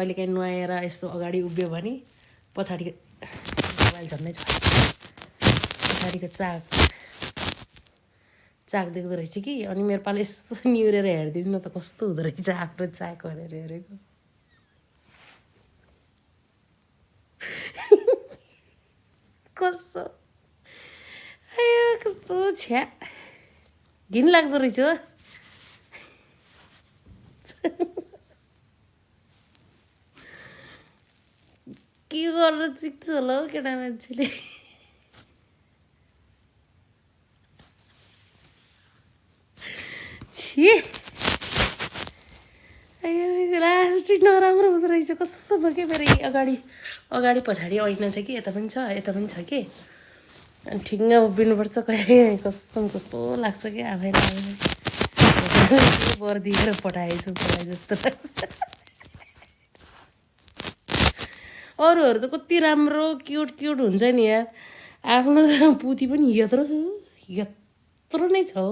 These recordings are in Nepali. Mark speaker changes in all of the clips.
Speaker 1: कहिलेकाहीँ नुहाएर यस्तो अगाडि उभियो भने पछाडिको मोबाइल झन्नै छ पछाडिको चाक देख्दो रहेछ कि अनि मेरो पालो यस्तो निहुरेर हेरिदिनु न त कस्तो हुँदो रहेछ आफ्नो चाक भनेर हेरेको कस्तो कस्तो छ्या घिन लाग्दो रहेछ के गरेर सिक्छ होला हौ केटा मान्छेले छि लास्टै नराम्रो हुँदो रहेछ कस्तो के मेरो अगाडि पछाडि ऐना छ कि यता पनि छ कि अनि ठिङ्ग उभिनुपर्छ कहिले कस्तो लाग्छ कि आफैलाई बर दिएर पठाएछु मलाई जस्तो लाग्छ अरूहरू त कति राम्रो क्युट हुन्छ नि यार आफ्नो त पुती पनि यत्रो नै छ हो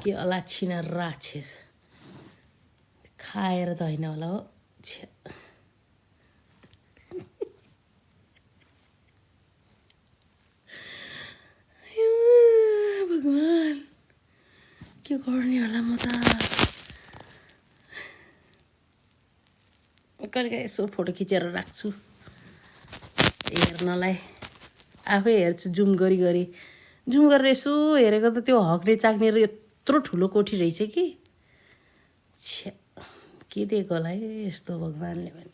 Speaker 1: के अलाछिन राक्षस खाएर त होइन होला हो भगवान् के गर्ने होला म त कहिले यसो फोटो खिचेर राख्छु हेर्नलाई आफै हेर्छु जुम गरेर यसो हेरेको त त्यो हक्ने चाक्ने यत्रो ठुलो कोठी रहेछ कि छ्या के दिएको होला है यस्तो भगवान्ले पनि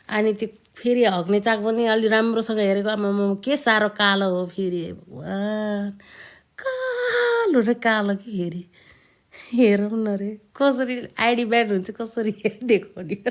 Speaker 1: अनि त्यो फेरि हग्ने चाक पनि अलि राम्रोसँग हेरेको आमामा के साह्रो कालो हो फेरि भगवान् कालो र कालो कि फेरि हेरौँ न रे कसरी आइडी ब्यान्ड हुन्छ कसरी दिएको नि